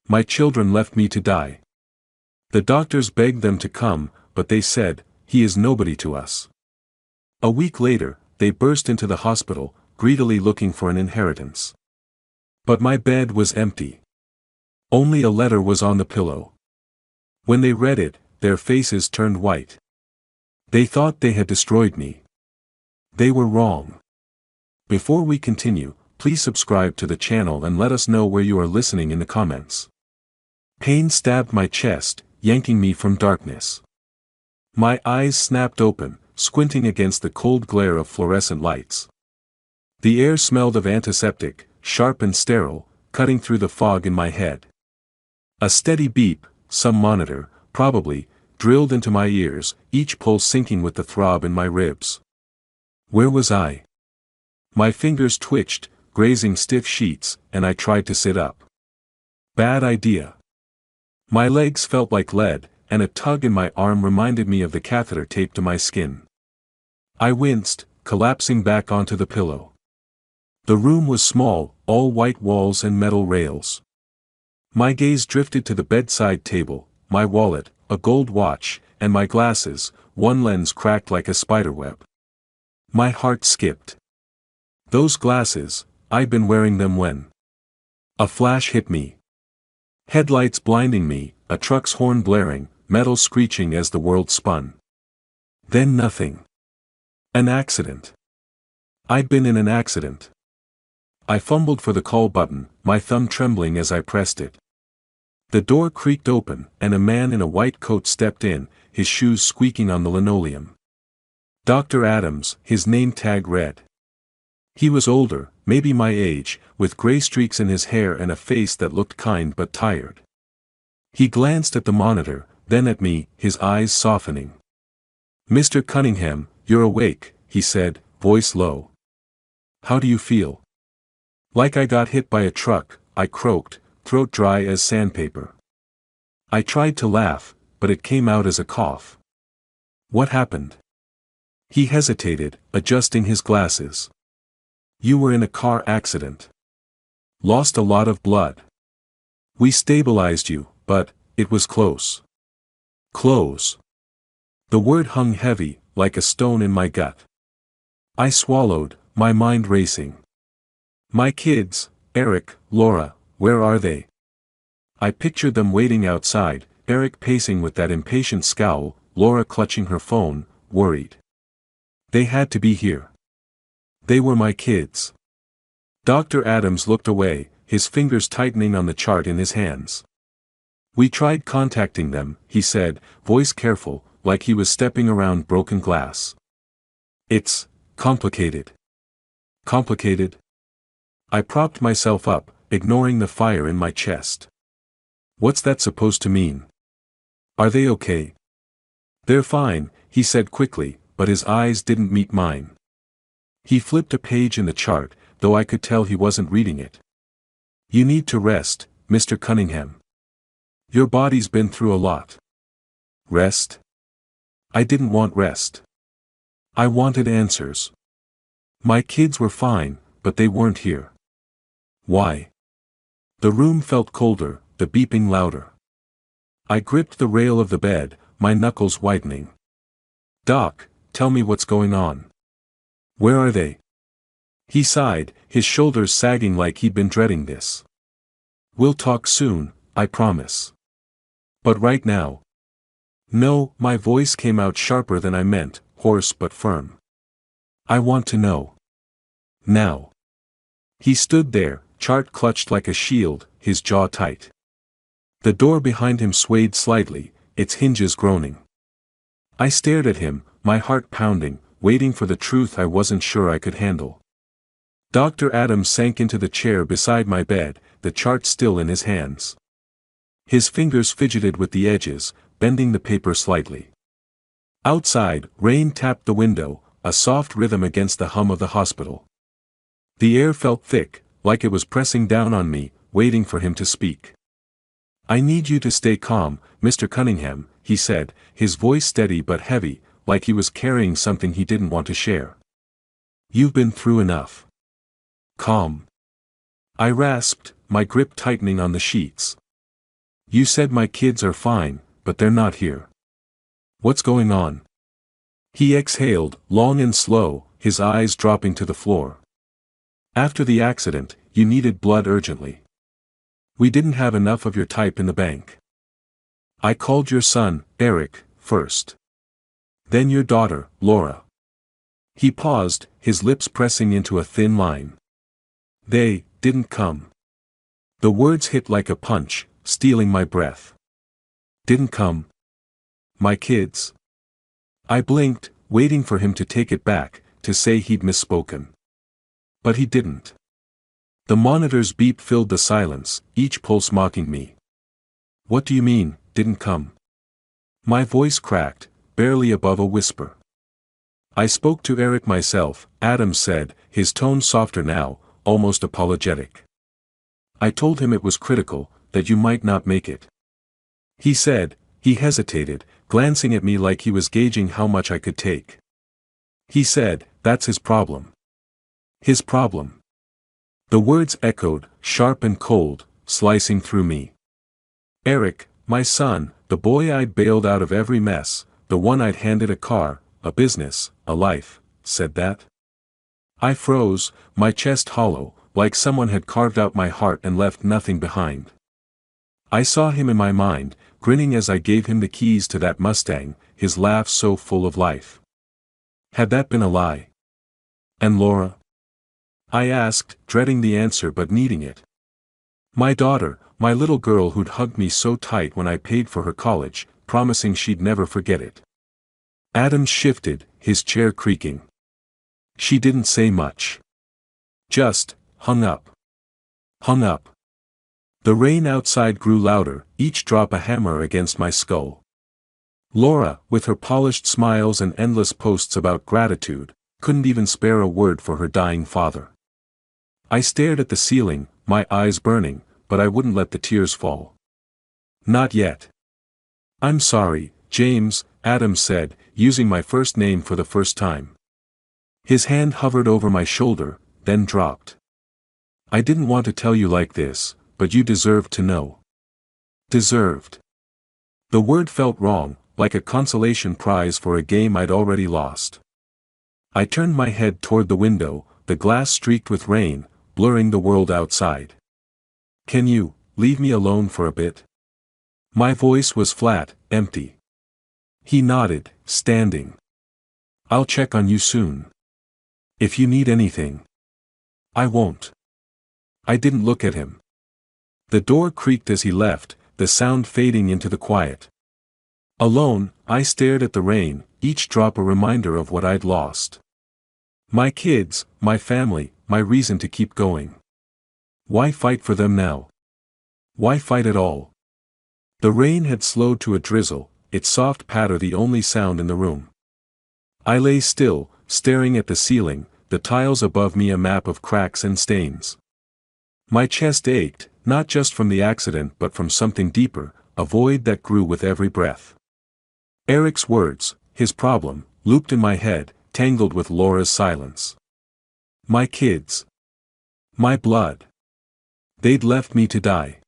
My children left me to die. The doctors begged them to come, but they said, he is nobody to us. A week later, they burst into the hospital, greedily looking for an inheritance. But my bed was empty. Only a letter was on the pillow. When they read it, their faces turned white. They thought they had destroyed me. They were wrong. Before we continue, please subscribe to the channel and let us know where you are listening in the comments. Pain stabbed my chest, yanking me from darkness. My eyes snapped open, squinting against the cold glare of fluorescent lights. The air smelled of antiseptic, sharp and sterile, cutting through the fog in my head. A steady beep, some monitor, probably, drilled into my ears, each pulse syncing with the throb in my ribs. Where was I? My fingers twitched, grazing stiff sheets, and I tried to sit up. Bad idea. My legs felt like lead, and a tug in my arm reminded me of the catheter taped to my skin. I winced, collapsing back onto the pillow. The room was small, all white walls and metal rails. My gaze drifted to the bedside table, my wallet, a gold watch, and my glasses, one lens cracked like a spiderweb. My heart skipped. Those glasses, I'd been wearing them when. A flash hit me. Headlights blinding me, a truck's horn blaring, metal screeching as the world spun. Then nothing. An accident. I'd been in an accident. I fumbled for the call button, my thumb trembling as I pressed it. The door creaked open, and a man in a white coat stepped in, his shoes squeaking on the linoleum. Dr. Adams, his name tag read. He was older, maybe my age, with gray streaks in his hair and a face that looked kind but tired. He glanced at the monitor, then at me, his eyes softening. "Mr. Cunningham, you're awake," he said, voice low. "How do you feel?" "Like I got hit by a truck," I croaked, throat dry as sandpaper. I tried to laugh, but it came out as a cough. "What happened?" He hesitated, adjusting his glasses. "You were in a car accident. Lost a lot of blood. We stabilized you, but it was close." Close. The word hung heavy, like a stone in my gut. I swallowed, my mind racing. My kids, Eric, Laura, where are they? I pictured them waiting outside, Eric pacing with that impatient scowl, Laura clutching her phone, worried. They had to be here. They were my kids. Dr. Adams looked away, his fingers tightening on the chart in his hands. "We tried contacting them," he said, voice careful, like he was stepping around broken glass. "It's complicated." Complicated? I propped myself up, ignoring the fire in my chest. "What's that supposed to mean? Are they okay?" "They're fine," he said quickly, but his eyes didn't meet mine. He flipped a page in the chart, though I could tell he wasn't reading it. "You need to rest, Mr. Cunningham. Your body's been through a lot." Rest? I didn't want rest. I wanted answers. My kids were fine, but they weren't here. Why? The room felt colder, the beeping louder. I gripped the rail of the bed, my knuckles whitening. "Doc, tell me what's going on. Where are they?" He sighed, his shoulders sagging like he'd been dreading this. "We'll talk soon, I promise. But right now." "No," my voice came out sharper than I meant, hoarse but firm. "I want to know. Now." He stood there, chart clutched like a shield, his jaw tight. The door behind him swayed slightly, its hinges groaning. I stared at him, my heart pounding, waiting for the truth I wasn't sure I could handle. Dr. Adams sank into the chair beside my bed, the chart still in his hands. His fingers fidgeted with the edges, bending the paper slightly. Outside, rain tapped the window, a soft rhythm against the hum of the hospital. The air felt thick, like it was pressing down on me, waiting for him to speak. "I need you to stay calm, Mr. Cunningham," he said, his voice steady but heavy, like he was carrying something he didn't want to share. "You've been through enough." "Calm." I rasped, my grip tightening on the sheets. You said my kids are fine, but they're not here. What's going on? He exhaled, long and slow, his eyes dropping to the floor. After the accident, you needed blood urgently. We didn't have enough of your type in the bank. I called your son, Eric, first. Then your daughter, Laura. He paused, his lips pressing into a thin line. They didn't come. The words hit like a punch, stealing my breath. Didn't come. My kids. I blinked, waiting for him to take it back, to say he'd misspoken. But he didn't. The monitor's beep filled the silence, each pulse mocking me. What do you mean, didn't come? My voice cracked, barely above a whisper. I spoke to Eric myself, Adam said, his tone softer now, almost apologetic. I told him it was critical, that you might not make it. He said, he hesitated, glancing at me like he was gauging how much I could take. He said, that's his problem. His problem. The words echoed, sharp and cold, slicing through me. Eric, my son, the boy I'd bailed out of every mess, the one I'd handed a car, a business, a life, said that? I froze, my chest hollow, like someone had carved out my heart and left nothing behind. I saw him in my mind, grinning as I gave him the keys to that Mustang, his laugh so full of life. Had that been a lie? And Laura? I asked, dreading the answer but needing it. My daughter, my little girl who'd hugged me so tight when I paid for her college, promising she'd never forget it. Adam shifted, his chair creaking. She didn't say much. Just, hung up. Hung up. The rain outside grew louder, each drop a hammer against my skull. Laura, with her polished smiles and endless posts about gratitude, couldn't even spare a word for her dying father. I stared at the ceiling, my eyes burning, but I wouldn't let the tears fall. Not yet. I'm sorry, James, Adam said, using my first name for the first time. His hand hovered over my shoulder, then dropped. I didn't want to tell you like this, but you deserved to know. Deserved. The word felt wrong, like a consolation prize for a game I'd already lost. I turned my head toward the window, the glass streaked with rain, blurring the world outside. Can you leave me alone for a bit? My voice was flat, empty. He nodded, standing. I'll check on you soon. If you need anything. I won't. I didn't look at him. The door creaked as he left, the sound fading into the quiet. Alone, I stared at the rain, each drop a reminder of what I'd lost. My kids, my family, my reason to keep going. Why fight for them now? Why fight at all? The rain had slowed to a drizzle, its soft patter the only sound in the room. I lay still, staring at the ceiling, the tiles above me a map of cracks and stains. My chest ached, not just from the accident but from something deeper, a void that grew with every breath. Eric's words, his problem, looped in my head, tangled with Laura's silence. My kids. My blood. They'd left me to die.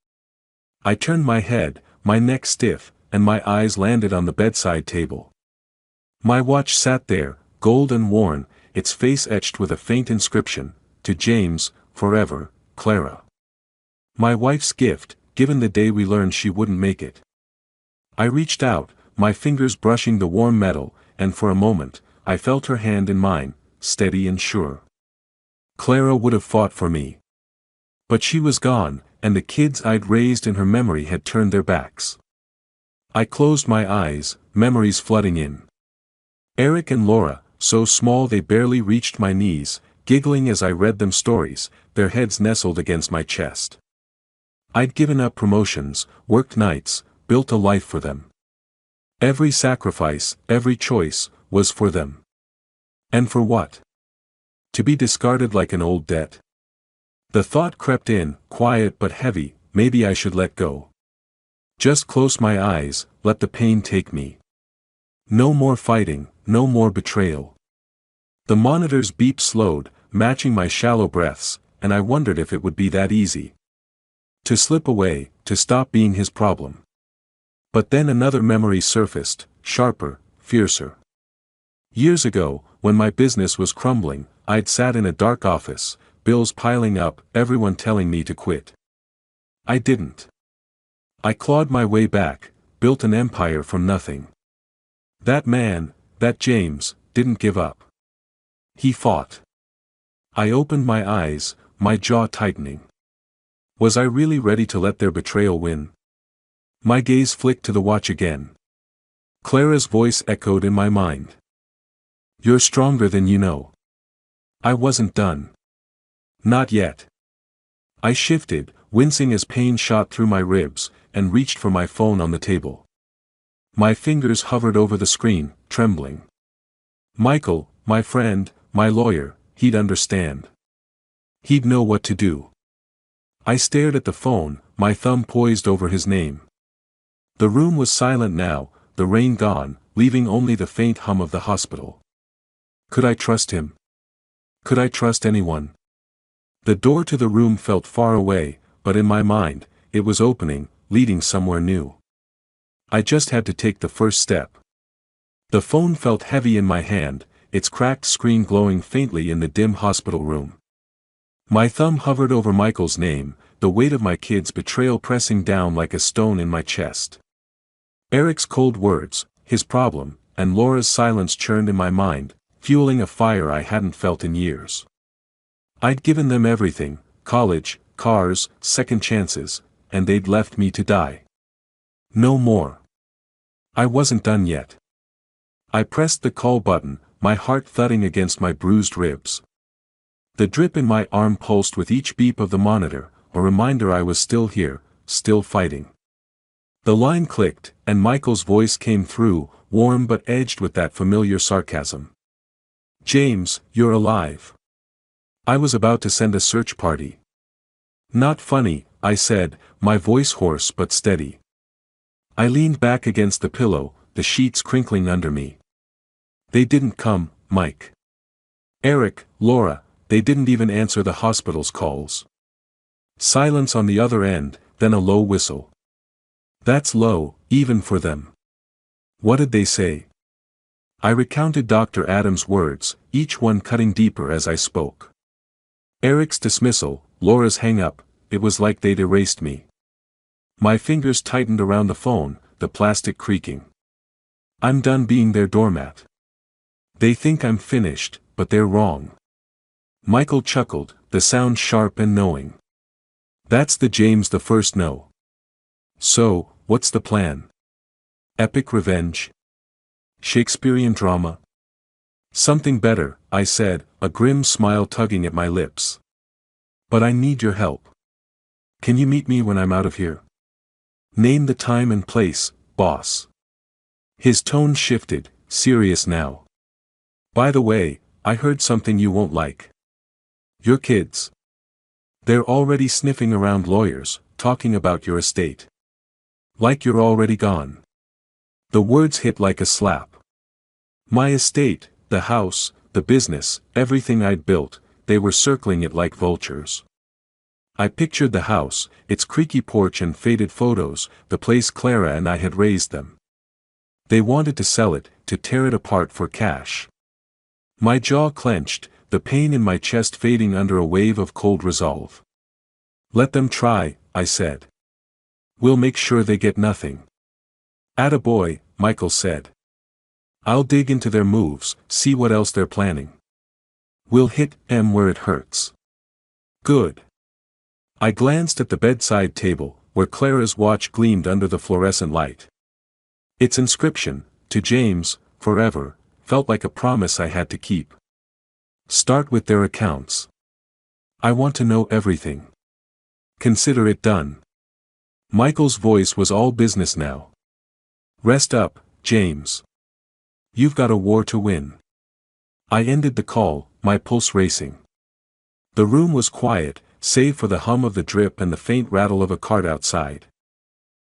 I turned my head, my neck stiff, and my eyes landed on the bedside table. My watch sat there, gold and worn, its face etched with a faint inscription, to James, forever, Clara. My wife's gift, given the day we learned she wouldn't make it. I reached out, my fingers brushing the warm metal, and for a moment, I felt her hand in mine, steady and sure. Clara would have fought for me. But she was gone, and the kids I'd raised in her memory had turned their backs. I closed my eyes, memories flooding in. Eric and Laura, so small they barely reached my knees, giggling as I read them stories, their heads nestled against my chest. I'd given up promotions, worked nights, built a life for them. Every sacrifice, every choice, was for them. And for what? To be discarded like an old debt? The thought crept in, quiet but heavy, maybe I should let go. Just close my eyes, let the pain take me. No more fighting, no more betrayal. The monitor's beep slowed, matching my shallow breaths, and I wondered if it would be that easy. To slip away, to stop being his problem. But then another memory surfaced, sharper, fiercer. Years ago, when my business was crumbling, I'd sat in a dark office, bills piling up, everyone telling me to quit. I didn't. I clawed my way back, built an empire from nothing. That man, that James, didn't give up. He fought. I opened my eyes, my jaw tightening. Was I really ready to let their betrayal win? My gaze flicked to the watch again. Clara's voice echoed in my mind. You're stronger than you know. I wasn't done. Not yet. I shifted, wincing as pain shot through my ribs, and reached for my phone on the table. My fingers hovered over the screen, trembling. Michael, my friend, my lawyer, he'd understand. He'd know what to do. I stared at the phone, my thumb poised over his name. The room was silent now, the rain gone, leaving only the faint hum of the hospital. Could I trust him? Could I trust anyone? The door to the room felt far away, but in my mind, it was opening, leading somewhere new. I just had to take the first step. The phone felt heavy in my hand, its cracked screen glowing faintly in the dim hospital room. My thumb hovered over Michael's name, the weight of my kid's betrayal pressing down like a stone in my chest. Eric's cold words, his problem, and Laura's silence churned in my mind, fueling a fire I hadn't felt in years. I'd given them everything, college, cars, second chances, and they'd left me to die. No more. I wasn't done yet. I pressed the call button, my heart thudding against my bruised ribs. The drip in my arm pulsed with each beep of the monitor, a reminder I was still here, still fighting. The line clicked, and Michael's voice came through, warm but edged with that familiar sarcasm. James, you're alive. I was about to send a search party. Not funny, I said, my voice hoarse but steady. I leaned back against the pillow, the sheets crinkling under me. They didn't come, Mike. Eric, Laura, they didn't even answer the hospital's calls. Silence on the other end, then a low whistle. That's low, even for them. What did they say? I recounted Dr. Adams' words, each one cutting deeper as I spoke. Eric's dismissal, Laura's hang-up, it was like they'd erased me. My fingers tightened around the phone, the plastic creaking. I'm done being their doormat. They think I'm finished, but they're wrong. Michael chuckled, the sound sharp and knowing. That's the James the first no. So, what's the plan? Epic revenge? Shakespearean drama? Something better, I said, a grim smile tugging at my lips. But I need your help. Can you meet me when I'm out of here? Name the time and place, boss. His tone shifted, serious now. By the way, I heard something you won't like. Your kids. They're already sniffing around lawyers, talking about your estate. Like you're already gone. The words hit like a slap. My estate, the house, the business, everything I'd built, they were circling it like vultures. I pictured the house, its creaky porch and faded photos, the place Clara and I had raised them. They wanted to sell it, to tear it apart for cash. My jaw clenched, the pain in my chest fading under a wave of cold resolve. Let them try, I said. We'll make sure they get nothing. Attaboy, Michael said. I'll dig into their moves, see what else they're planning. We'll hit M where it hurts. Good. I glanced at the bedside table, where Clara's watch gleamed under the fluorescent light. Its inscription, to James, forever, felt like a promise I had to keep. Start with their accounts. I want to know everything. Consider it done. Michael's voice was all business now. Rest up, James. You've got a war to win. I ended the call, my pulse racing. The room was quiet, save for the hum of the drip and the faint rattle of a cart outside.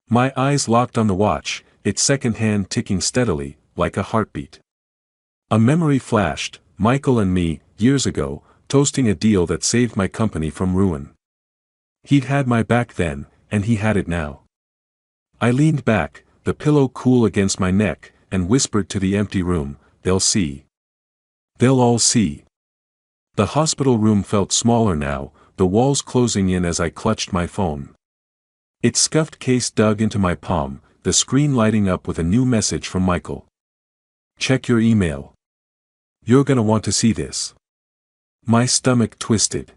My eyes locked on the watch, its second hand ticking steadily, like a heartbeat. A memory flashed, Michael and me, years ago, toasting a deal that saved my company from ruin. He'd had my back then, and he had it now. I leaned back, the pillow cool against my neck, and whispered to the empty room, "They'll see. They'll all see." The hospital room felt smaller now, the walls closing in as I clutched my phone. Its scuffed case dug into my palm, the screen lighting up with a new message from Michael. "Check your email. You're gonna want to see this." My stomach twisted.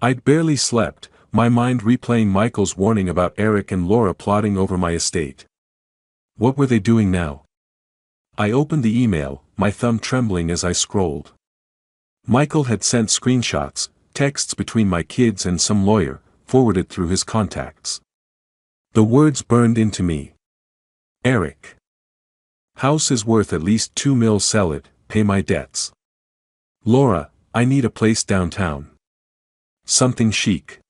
I'd barely slept, my mind replaying Michael's warning about Eric and Laura plotting over my estate. What were they doing now? I opened the email, my thumb trembling as I scrolled. Michael had sent screenshots, texts between my kids and some lawyer, forwarded through his contacts. The words burned into me. Eric. House is worth at least $2 million, sell it, pay my debts. Laura, I need a place downtown. Something chic.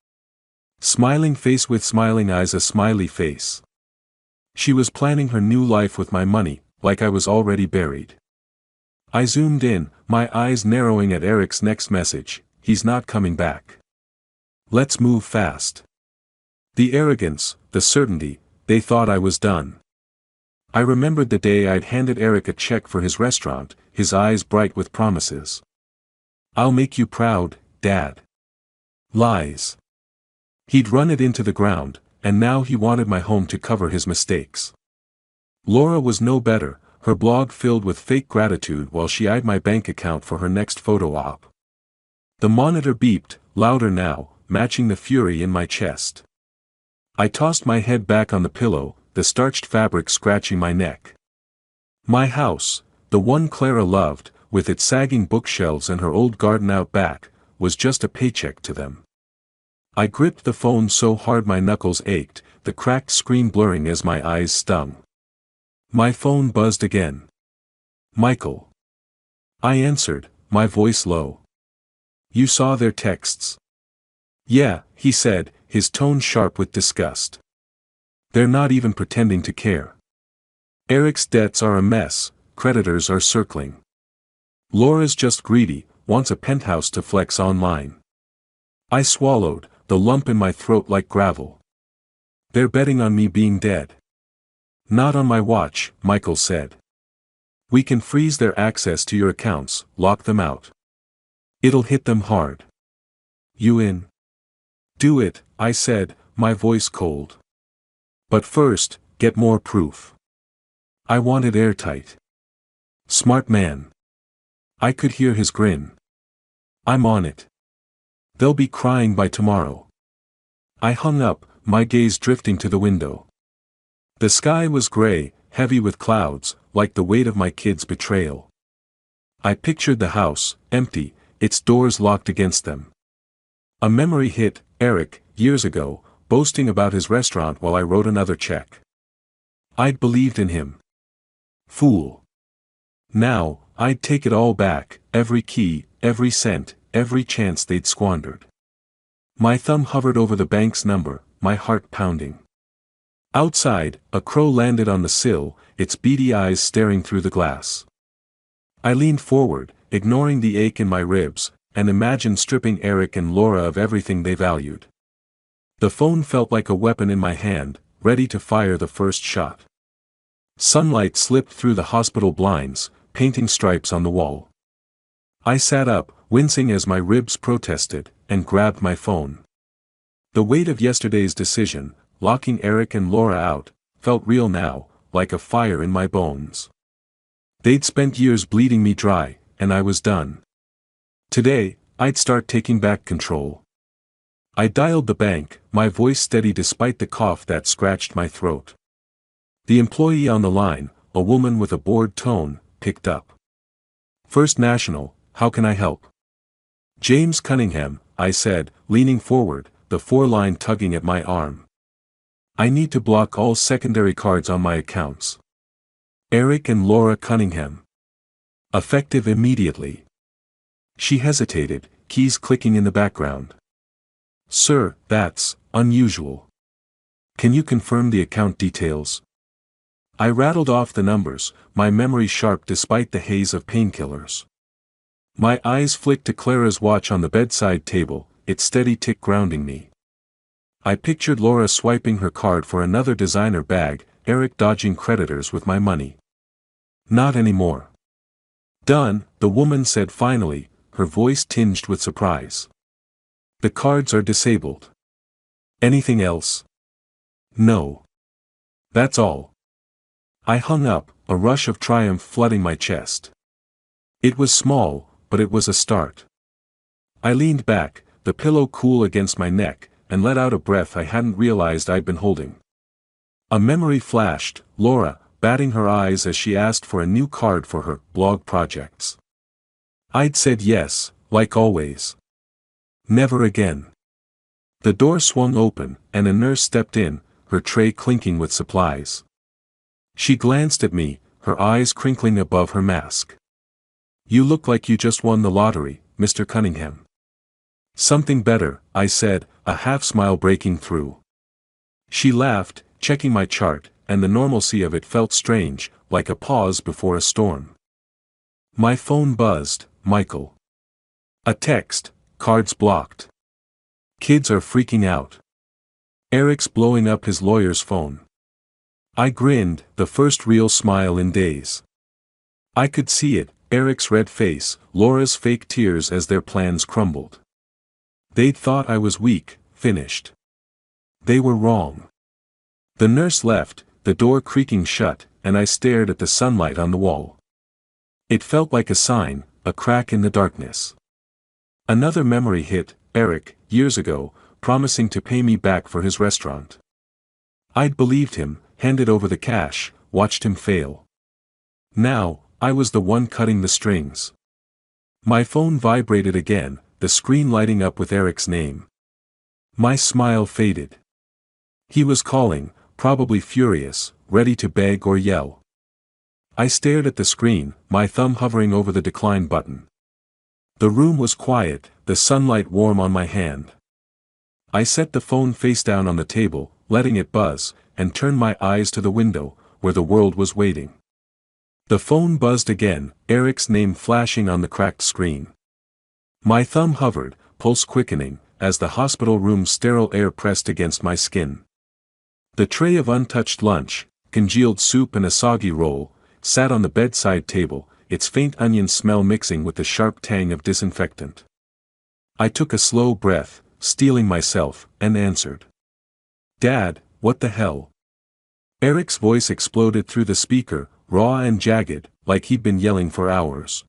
Smiling face with smiling eyes, a smiley face. She was planning her new life with my money, like I was already buried. I zoomed in, my eyes narrowing at Eric's next message, "He's not coming back. Let's move fast." The arrogance, the certainty, they thought I was done. I remembered the day I'd handed Eric a check for his restaurant, his eyes bright with promises. "I'll make you proud, Dad." Lies. He'd run it into the ground, and now he wanted my home to cover his mistakes. Laura was no better, her blog filled with fake gratitude while she eyed my bank account for her next photo op. The monitor beeped, louder now, matching the fury in my chest. I tossed my head back on the pillow, the starched fabric scratching my neck. My house, the one Clara loved, with its sagging bookshelves and her old garden out back, was just a paycheck to them. I gripped the phone so hard my knuckles ached, the cracked screen blurring as my eyes stung. My phone buzzed again. "Michael." I answered, my voice low. "You saw their texts?" "Yeah," he said, his tone sharp with disgust. "They're not even pretending to care. Eric's debts are a mess, creditors are circling. Laura's just greedy, wants a penthouse to flex online." I swallowed, the lump in my throat like gravel. "They're betting on me being dead." "Not on my watch," Michael said. "We can freeze their access to your accounts, lock them out. It'll hit them hard. You in?" "Do it," I said, my voice cold. "But first, get more proof." I wanted airtight. "Smart man." I could hear his grin. "I'm on it. They'll be crying by tomorrow." I hung up, my gaze drifting to the window. The sky was gray, heavy with clouds, like the weight of my kids' betrayal. I pictured the house, empty, its doors locked against them. A memory hit, Eric, years ago, boasting about his restaurant while I wrote another check. I'd believed in him. Fool. Now, I'd take it all back, every key, every cent, every chance they'd squandered. My thumb hovered over the bank's number, my heart pounding. Outside, a crow landed on the sill, its beady eyes staring through the glass. I leaned forward, ignoring the ache in my ribs, and imagined stripping Eric and Laura of everything they valued. The phone felt like a weapon in my hand, ready to fire the first shot. Sunlight slipped through the hospital blinds, painting stripes on the wall. I sat up, wincing as my ribs protested, and grabbed my phone. The weight of yesterday's decision, locking Eric and Laura out, felt real now, like a fire in my bones. They'd spent years bleeding me dry, and I was done. Today, I'd start taking back control. I dialed the bank, my voice steady despite the cough that scratched my throat. The employee on the line, a woman with a bored tone, picked up. "First National, how can I help?" "James Cunningham," I said, leaning forward, the four-line tugging at my arm. "I need to block all secondary cards on my accounts. Eric and Laura Cunningham. Effective immediately." She hesitated, keys clicking in the background. "Sir, that's unusual. Can you confirm the account details?" I rattled off the numbers, my memory sharp despite the haze of painkillers. My eyes flicked to Clara's watch on the bedside table, its steady tick grounding me. I pictured Laura swiping her card for another designer bag, Eric dodging creditors with my money. Not anymore. Done, the woman said finally, her voice tinged with surprise. The cards are disabled. Anything else? No. That's all. I hung up, a rush of triumph flooding my chest. It was small, but it was a start. I leaned back, the pillow cool against my neck, and let out a breath I hadn't realized I'd been holding. A memory flashed, Laura, batting her eyes as she asked for a new card for her blog projects. I'd said yes, like always. Never again. The door swung open, and a nurse stepped in, her tray clinking with supplies. She glanced at me, her eyes crinkling above her mask. You look like you just won the lottery, Mr. Cunningham. Something better, I said, a half-smile breaking through. She laughed, checking my chart, and the normalcy of it felt strange, like a pause before a storm. My phone buzzed, Michael. A text, cards blocked. Kids are freaking out. Eric's blowing up his lawyer's phone. I grinned, the first real smile in days. I could see it, Eric's red face, Laura's fake tears as their plans crumbled. They'd thought I was weak, finished. They were wrong. The nurse left, the door creaking shut, and I stared at the sunlight on the wall. It felt like a sign, a crack in the darkness. Another memory hit, Eric, years ago, promising to pay me back for his restaurant. I'd believed him, handed over the cash, watched him fail. Now, I was the one cutting the strings. My phone vibrated again, the screen lighting up with Eric's name. My smile faded. He was calling, probably furious, ready to beg or yell. I stared at the screen, my thumb hovering over the decline button. The room was quiet, the sunlight warm on my hand. I set the phone face down on the table, letting it buzz, and turned my eyes to the window, where the world was waiting. The phone buzzed again, Eric's name flashing on the cracked screen. My thumb hovered, pulse quickening, as the hospital room's sterile air pressed against my skin. The tray of untouched lunch, congealed soup and a soggy roll, sat on the bedside table, its faint onion smell mixing with the sharp tang of disinfectant. I took a slow breath, steeling myself, and answered. Dad, what the hell? Eric's voice exploded through the speaker, raw and jagged, like he'd been yelling for hours.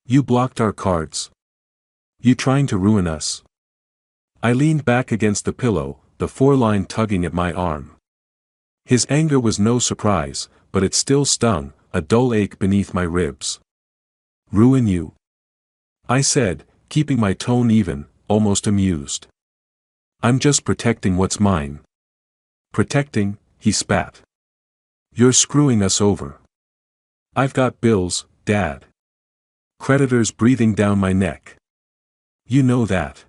You blocked our cards. You trying to ruin us? I leaned back against the pillow, the foreline tugging at my arm. His anger was no surprise, but it still stung, a dull ache beneath my ribs. Ruin you? I said, keeping my tone even, almost amused. I'm just protecting what's mine. Protecting, he spat. You're screwing us over. I've got bills, Dad. Creditors breathing down my neck. You know that.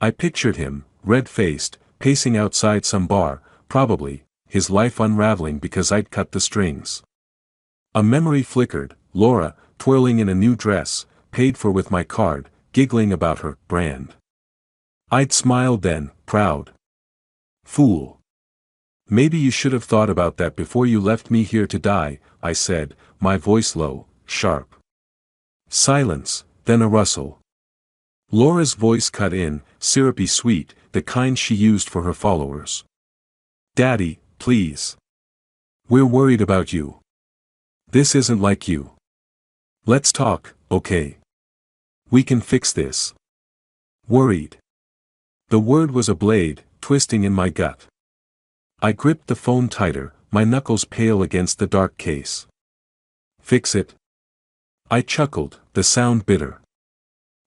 I pictured him, red-faced, pacing outside some bar, probably, his life unraveling because I'd cut the strings. A memory flickered, Laura, twirling in a new dress, paid for with my card, giggling about her brand. I'd smiled then, proud. Fool. Maybe you should have thought about that before you left me here to die, I said, my voice low, sharp. Silence, then a rustle. Laura's voice cut in, syrupy sweet, the kind she used for her followers. Daddy, please. We're worried about you. This isn't like you. Let's talk, okay? We can fix this. Worried. The word was a blade, twisting in my gut. I gripped the phone tighter, my knuckles pale against the dark case. Fix it? I chuckled, the sound bitter.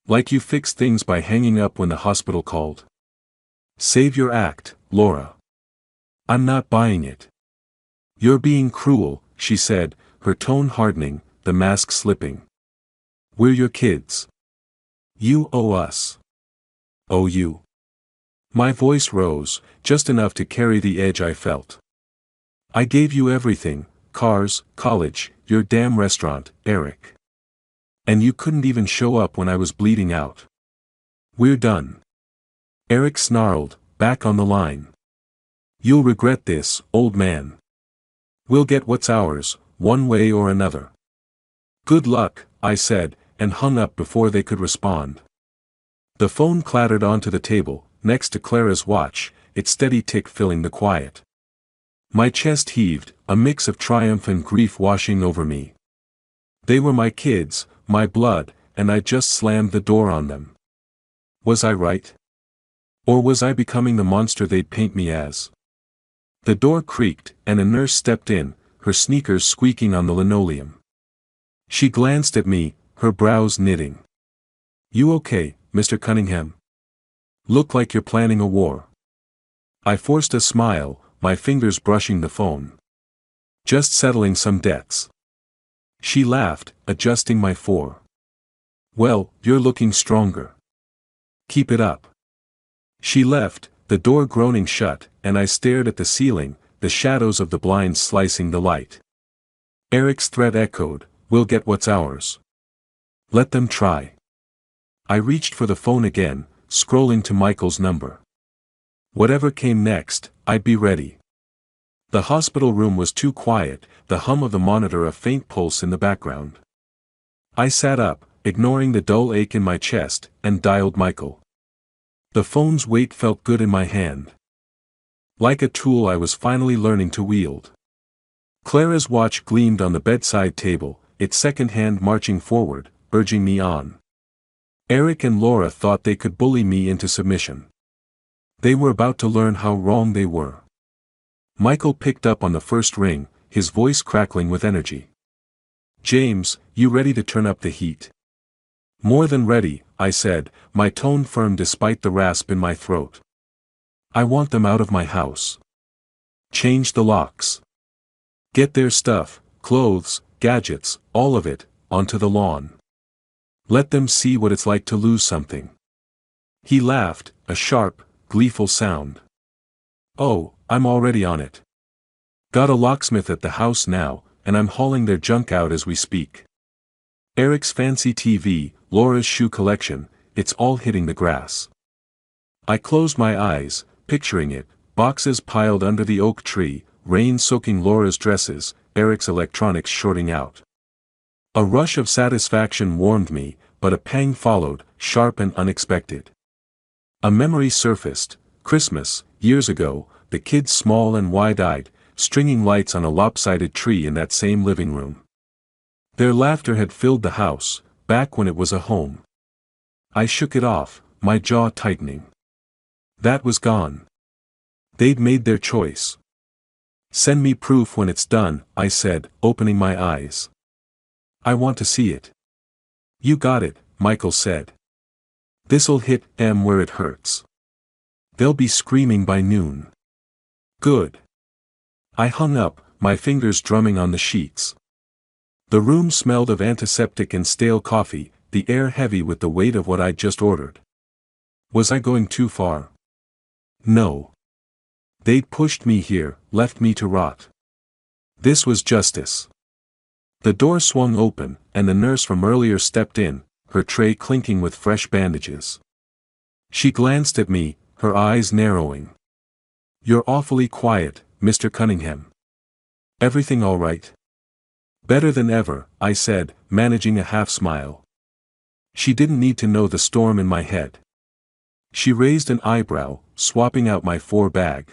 Like you fixed things by hanging up when the hospital called. Save your act, Laura. I'm not buying it. You're being cruel, she said, her tone hardening, the mask slipping. We're your kids. You owe us. Owe you. My voice rose, just enough to carry the edge I felt. I gave you everything, cars, college, your damn restaurant, Eric. And you couldn't even show up when I was bleeding out. We're done. Eric snarled, back on the line. You'll regret this, old man. We'll get what's ours, one way or another. Good luck, I said, and hung up before they could respond. The phone clattered onto the table, next to Clara's watch, its steady tick filling the quiet. My chest heaved, a mix of triumph and grief washing over me. They were my kids, my blood, and I just slammed the door on them. Was I right? Or was I becoming the monster they'd paint me as? The door creaked, and a nurse stepped in, her sneakers squeaking on the linoleum. She glanced at me, her brows knitting. You okay, Mr. Cunningham? Look like you're planning a war. I forced a smile, my fingers brushing the phone. Just settling some debts. She laughed, adjusting my fore. Well, you're looking stronger. Keep it up. She left, the door groaning shut, and I stared at the ceiling, the shadows of the blinds slicing the light. Eric's threat echoed, we'll get what's ours. Let them try. I reached for the phone again, scrolling to Michael's number. Whatever came next, I'd be ready. The hospital room was too quiet, the hum of the monitor a faint pulse in the background. I sat up, ignoring the dull ache in my chest, and dialed Michael. The phone's weight felt good in my hand. Like a tool I was finally learning to wield. Clara's watch gleamed on the bedside table, its second hand marching forward, urging me on. Eric and Laura thought they could bully me into submission. They were about to learn how wrong they were. Michael picked up on the first ring, his voice crackling with energy. James, you ready to turn up the heat? More than ready, I said, my tone firm despite the rasp in my throat. I want them out of my house. Change the locks. Get their stuff, clothes, gadgets, all of it, onto the lawn. Let them see what it's like to lose something. He laughed, a sharp, gleeful sound. Oh, I'm already on it. Got a locksmith at the house now, and I'm hauling their junk out as we speak. Eric's fancy TV, Laura's shoe collection, it's all hitting the grass. I closed my eyes, picturing it, boxes piled under the oak tree, rain soaking Laura's dresses, Eric's electronics shorting out. A rush of satisfaction warmed me, but a pang followed, sharp and unexpected. A memory surfaced, Christmas, years ago, the kids small and wide-eyed, stringing lights on a lopsided tree in that same living room. Their laughter had filled the house, back when it was a home. I shook it off, my jaw tightening. That was gone. They'd made their choice. Send me proof when it's done, I said, opening my eyes. I want to see it. You got it, Michael said. This'll hit them where it hurts. They'll be screaming by noon. Good. I hung up, my fingers drumming on the sheets. The room smelled of antiseptic and stale coffee, the air heavy with the weight of what I'd just ordered. Was I going too far? No. They'd pushed me here, left me to rot. This was justice. The door swung open, and the nurse from earlier stepped in, her tray clinking with fresh bandages. She glanced at me, her eyes narrowing. You're awfully quiet, Mr. Cunningham. Everything all right? Better than ever, I said, managing a half-smile. She didn't need to know the storm in my head. She raised an eyebrow, swapping out my 4 bag.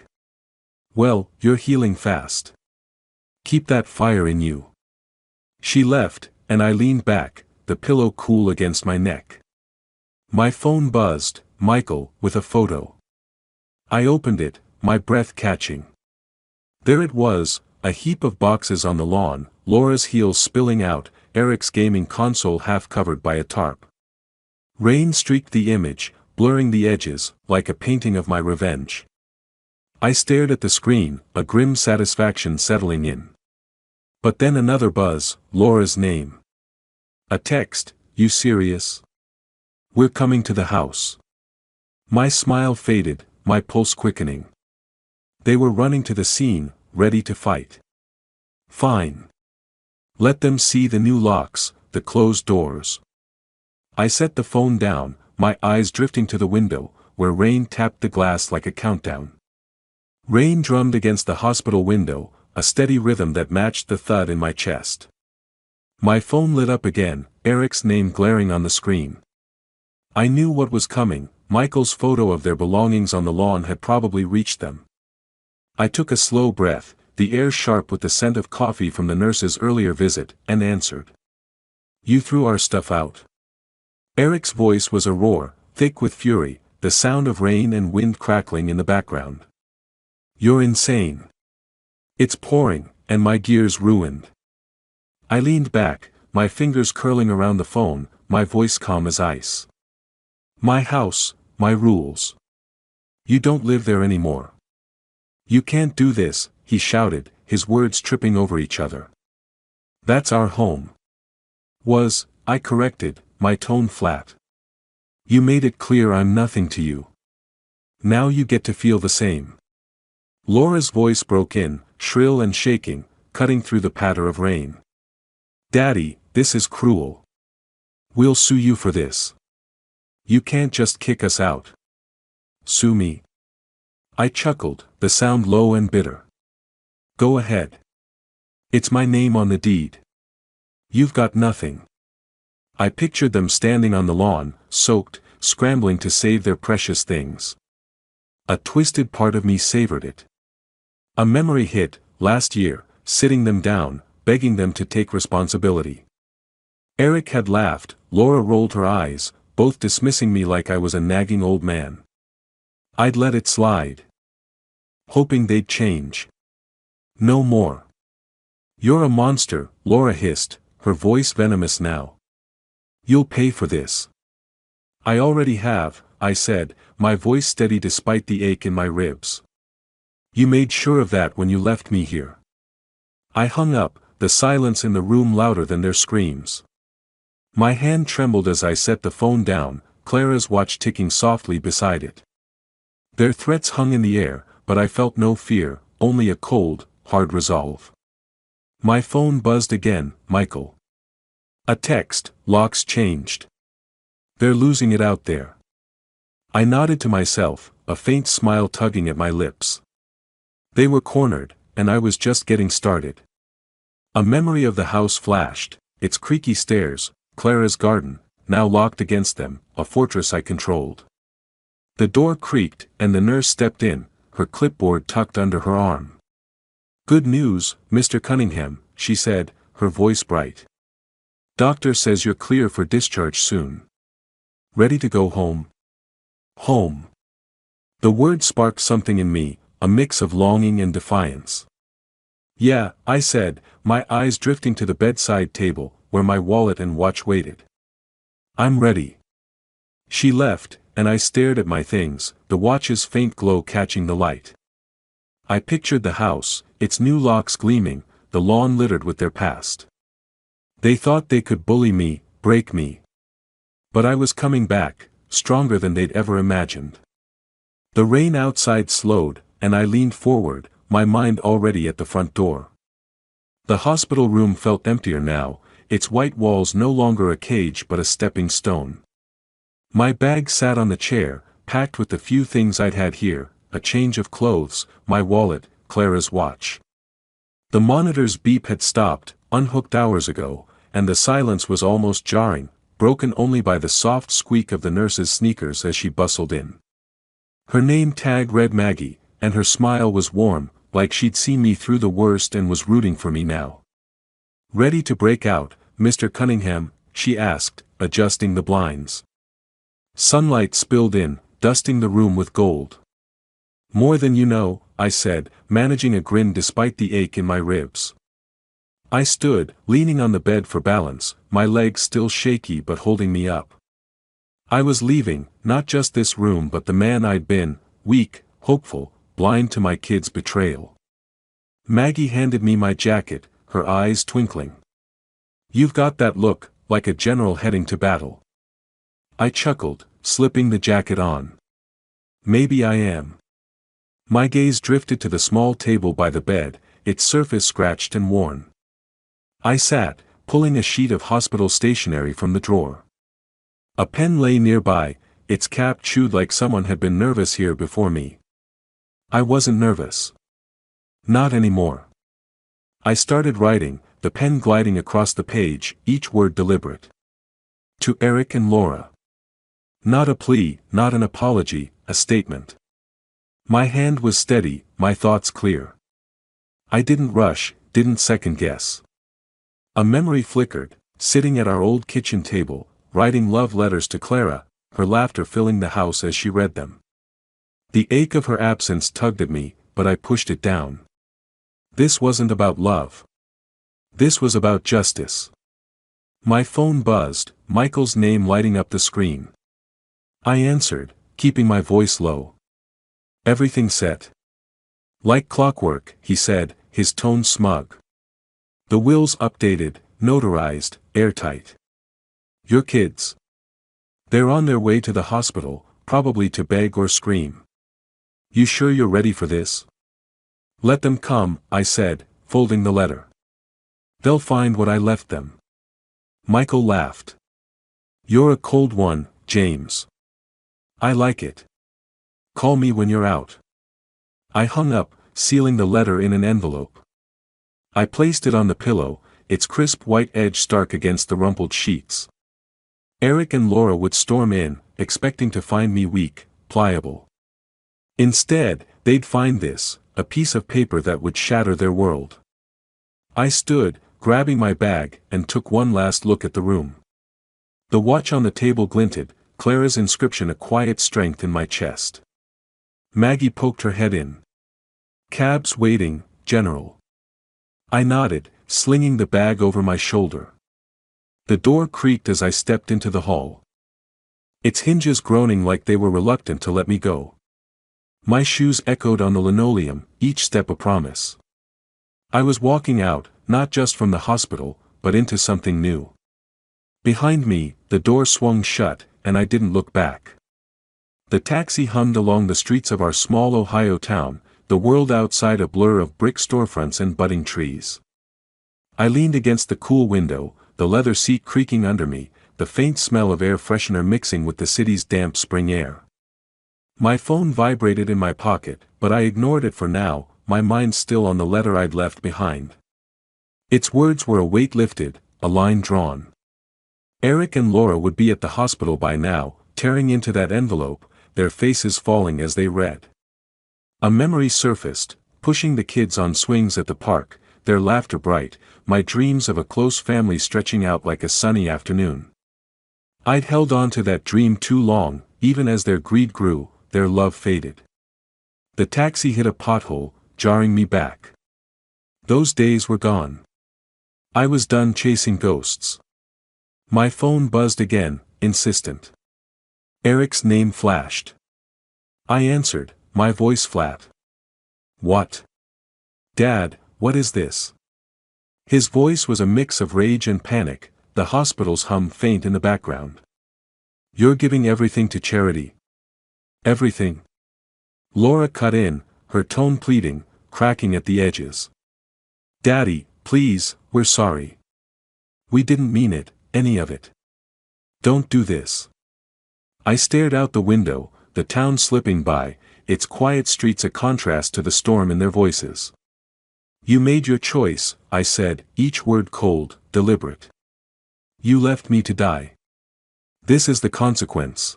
Well, you're healing fast. Keep that fire in you. She left, and I leaned back, the pillow cool against my neck. My phone buzzed, Michael, with a photo. I opened it, my breath catching. There it was, a heap of boxes on the lawn, Laura's heels spilling out, Eric's gaming console half covered by a tarp. Rain streaked the image, blurring the edges, like a painting of my revenge. I stared at the screen, a grim satisfaction settling in. But then another buzz, Laura's name. A text, you serious? We're coming to the house. My smile faded, my pulse quickening. They were running to the scene, ready to fight. Fine. Let them see the new locks, the closed doors. I set the phone down, my eyes drifting to the window, where rain tapped the glass like a countdown. Rain drummed against the hospital window, a steady rhythm that matched the thud in my chest. My phone lit up again, Eric's name glaring on the screen. I knew what was coming. Michael's photo of their belongings on the lawn had probably reached them. I took a slow breath, the air sharp with the scent of coffee from the nurse's earlier visit, and answered. "You threw our stuff out." Eric's voice was a roar, thick with fury, the sound of rain and wind crackling in the background. "You're insane. It's pouring, and my gear's ruined." I leaned back, my fingers curling around the phone, my voice calm as ice. "My house, my rules. You don't live there anymore. You can't do this," he shouted, his words tripping over each other. "That's our home." I corrected, my tone flat. "You made it clear I'm nothing to you. Now you get to feel the same." Laura's voice broke in, shrill and shaking, cutting through the patter of rain. "Daddy, this is cruel. We'll sue you for this. You can't just kick us out." "Sue me?" I chuckled, the sound low and bitter. "Go ahead. It's my name on the deed. You've got nothing." I pictured them standing on the lawn, soaked, scrambling to save their precious things. A twisted part of me savored it. A memory hit, last year, sitting them down, begging them to take responsibility. Eric had laughed, Laura rolled her eyes, both dismissing me like I was a nagging old man. I'd let it slide, hoping they'd change. "No more. You're a monster," Laura hissed, her voice venomous now. "You'll pay for this." "I already have," I said, my voice steady despite the ache in my ribs. "You made sure of that when you left me here." I hung up, the silence in the room louder than their screams. My hand trembled as I set the phone down, Clara's watch ticking softly beside it. Their threats hung in the air, but I felt no fear, only a cold, hard resolve. My phone buzzed again, "Michael." A text, "Locks changed. They're losing it out there." I nodded to myself, a faint smile tugging at my lips. They were cornered, and I was just getting started. A memory of the house flashed, its creaky stairs, Clara's garden, now locked against them, a fortress I controlled. The door creaked, and the nurse stepped in, her clipboard tucked under her arm. "Good news, Mr. Cunningham," she said, her voice bright. "Doctor says you're clear for discharge soon. Ready to go home?" Home. The word sparked something in me, a mix of longing and defiance. "Yeah," I said, my eyes drifting to the bedside table, where my wallet and watch waited. "I'm ready." She left, and I stared at my things, the watch's faint glow catching the light. I pictured the house, its new locks gleaming, the lawn littered with their past. They thought they could bully me, break me. But I was coming back, stronger than they'd ever imagined. The rain outside slowed, and I leaned forward, my mind already at the front door. The hospital room felt emptier now, its white walls no longer a cage but a stepping stone. My bag sat on the chair, packed with the few things I'd had here, a change of clothes, my wallet, Clara's watch. The monitor's beep had stopped, unhooked hours ago, and the silence was almost jarring, broken only by the soft squeak of the nurse's sneakers as she bustled in. Her name tag read Maggie, and her smile was warm, like she'd seen me through the worst and was rooting for me now. "Ready to break out, Mr. Cunningham?" she asked, adjusting the blinds. Sunlight spilled in, dusting the room with gold. "More than you know," I said, managing a grin despite the ache in my ribs. I stood, leaning on the bed for balance, my legs still shaky but holding me up. I was leaving, not just this room but the man I'd been, weak, hopeful, blind to my kid's betrayal. Maggie handed me my jacket, her eyes twinkling. "You've got that look, like a general heading to battle." I chuckled, slipping the jacket on. "Maybe I am." My gaze drifted to the small table by the bed, its surface scratched and worn. I sat, pulling a sheet of hospital stationery from the drawer. A pen lay nearby, its cap chewed like someone had been nervous here before me. I wasn't nervous. Not anymore. I started writing, the pen gliding across the page, each word deliberate. To Eric and Laura. Not a plea, not an apology, a statement. My hand was steady, my thoughts clear. I didn't rush, didn't second guess. A memory flickered, sitting at our old kitchen table, writing love letters to Clara, her laughter filling the house as she read them. The ache of her absence tugged at me, but I pushed it down. This wasn't about love. This was about justice. My phone buzzed, Michael's name lighting up the screen. I answered, keeping my voice low. Everything set. Like clockwork, he said, his tone smug. The wills updated, notarized, airtight. Your kids. They're on their way to the hospital, probably to beg or scream. You sure you're ready for this? Let them come, I said, folding the letter. They'll find what I left them. Michael laughed. You're a cold one, James. I like it. Call me when you're out. I hung up, sealing the letter in an envelope. I placed it on the pillow, its crisp white edge stark against the rumpled sheets. Eric and Laura would storm in, expecting to find me weak, pliable. Instead, they'd find this, a piece of paper that would shatter their world. I stood, grabbing my bag, and took one last look at the room. The watch on the table glinted, Clara's inscription a quiet strength in my chest. Maggie poked her head in. Cabs waiting, General. I nodded, slinging the bag over my shoulder. The door creaked as I stepped into the hall. Its hinges groaning like they were reluctant to let me go. My shoes echoed on the linoleum, each step a promise. I was walking out, not just from the hospital, but into something new. Behind me, the door swung shut, and I didn't look back. The taxi hummed along the streets of our small Ohio town, the world outside a blur of brick storefronts and budding trees. I leaned against the cool window, the leather seat creaking under me, the faint smell of air freshener mixing with the city's damp spring air. My phone vibrated in my pocket, but I ignored it for now, my mind still on the letter I'd left behind. Its words were a weight lifted, a line drawn. Eric and Laura would be at the hospital by now, tearing into that envelope, their faces falling as they read. A memory surfaced, pushing the kids on swings at the park, their laughter bright, my dreams of a close family stretching out like a sunny afternoon. I'd held on to that dream too long, even as their greed grew, their love faded. The taxi hit a pothole, jarring me back. Those days were gone. I was done chasing ghosts. My phone buzzed again, insistent. Eric's name flashed. I answered, my voice flat. What? Dad, what is this? His voice was a mix of rage and panic, the hospital's hum faint in the background. You're giving everything to charity. Everything. Laura cut in, her tone pleading, cracking at the edges. Daddy, please, we're sorry. We didn't mean it, any of it. Don't do this. I stared out the window, the town slipping by, its quiet streets a contrast to the storm in their voices. You made your choice, I said, each word cold, deliberate. You left me to die. This is the consequence.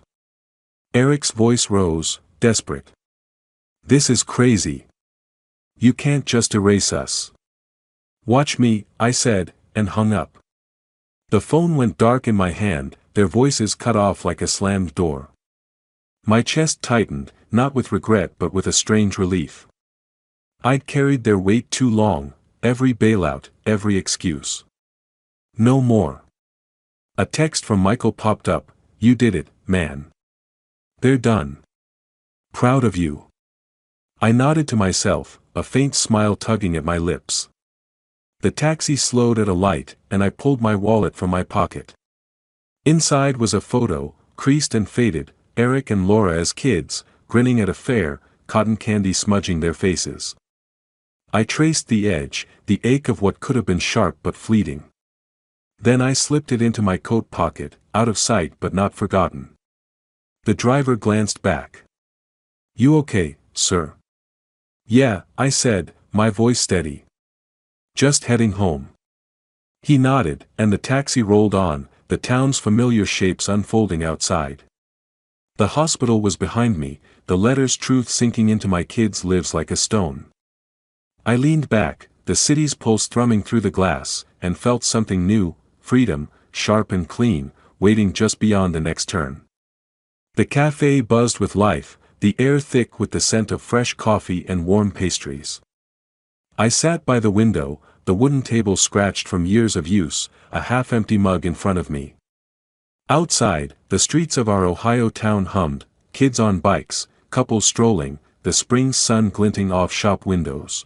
Eric's voice rose, desperate. This is crazy. You can't just erase us. Watch me, I said, and hung up. The phone went dark in my hand, their voices cut off like a slammed door. My chest tightened, not with regret but with a strange relief. I'd carried their weight too long, every bailout, every excuse. No more. A text from Michael popped up, you did it, man. They're done. Proud of you. I nodded to myself, a faint smile tugging at my lips. The taxi slowed at a light, and I pulled my wallet from my pocket. Inside was a photo, creased and faded, Eric and Laura as kids, grinning at a fair, cotton candy smudging their faces. I traced the edge, the ache of what could have been sharp but fleeting. Then I slipped it into my coat pocket, out of sight but not forgotten. The driver glanced back. "You okay, sir?" "Yeah," I said, my voice steady. "Just heading home." He nodded, and the taxi rolled on, the town's familiar shapes unfolding outside. The hospital was behind me, the letter's truth sinking into my kids' lives like a stone. I leaned back, the city's pulse thrumming through the glass, and felt something new, freedom, sharp and clean, waiting just beyond the next turn. The cafe buzzed with life, the air thick with the scent of fresh coffee and warm pastries. I sat by the window, the wooden table scratched from years of use, a half-empty mug in front of me. Outside, the streets of our Ohio town hummed, kids on bikes, couples strolling, the spring sun glinting off shop windows.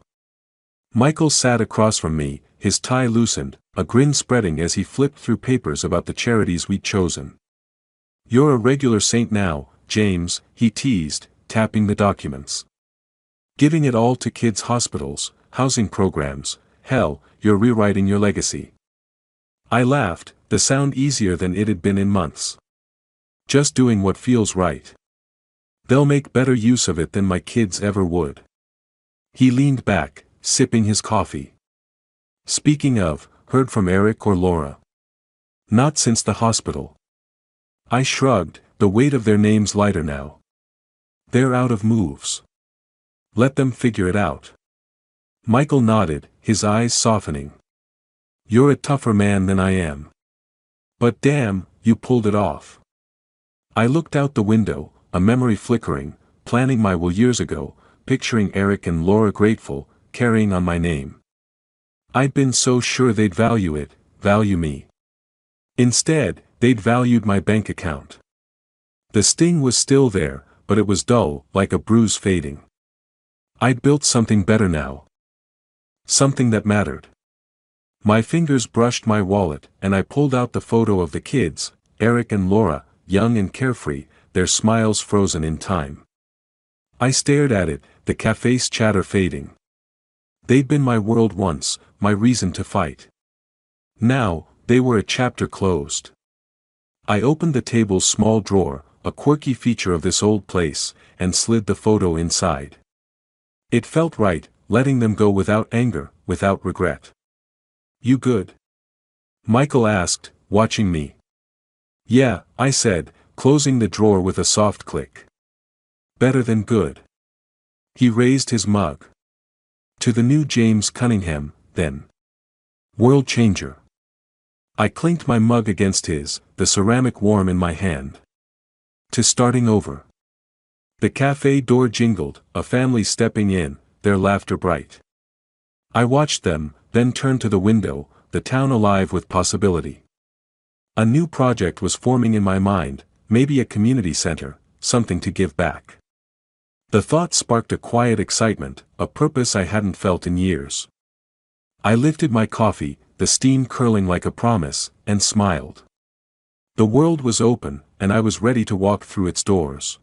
Michael sat across from me, his tie loosened, a grin spreading as he flipped through papers about the charities we'd chosen. "You're a regular saint now, James," he teased, tapping the documents. "Giving it all to kids' hospitals, housing programs, hell, you're rewriting your legacy." I laughed, the sound easier than it had been in months. "Just doing what feels right. They'll make better use of it than my kids ever would." He leaned back, sipping his coffee. "Speaking of, heard from Eric or Laura?" "Not since the hospital." I shrugged, the weight of their names lighter now. "They're out of moves. Let them figure it out." Michael nodded, his eyes softening. "You're a tougher man than I am. But damn, you pulled it off." I looked out the window, a memory flickering, planning my will years ago, picturing Eric and Laura grateful, carrying on my name. I'd been so sure they'd value it, value me. Instead, they'd valued my bank account. The sting was still there, but it was dull, like a bruise fading. I'd built something better now. Something that mattered. My fingers brushed my wallet, and I pulled out the photo of the kids, Eric and Laura, young and carefree, their smiles frozen in time. I stared at it, the cafe's chatter fading. They'd been my world once, my reason to fight. Now, they were a chapter closed. I opened the table's small drawer, a quirky feature of this old place, and slid the photo inside. It felt right, letting them go without anger, without regret. "You good?" Michael asked, watching me. "Yeah," I said, closing the drawer with a soft click. "Better than good." He raised his mug. "To the new James Cunningham, then. World changer." I clinked my mug against his, the ceramic warm in my hand. "To starting over." The cafe door jingled, a family stepping in, their laughter bright. I watched them, then turned to the window, the town alive with possibility. A new project was forming in my mind, maybe a community center, something to give back. The thought sparked a quiet excitement, a purpose I hadn't felt in years. I lifted my coffee, the steam curling like a promise, and smiled. The world was open, and I was ready to walk through its doors.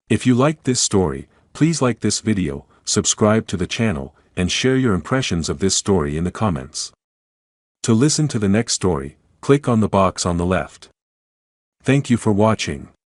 If you liked this story, please like this video, subscribe to the channel, and share your impressions of this story in the comments. To listen to the next story, click on the box on the left. Thank you for watching.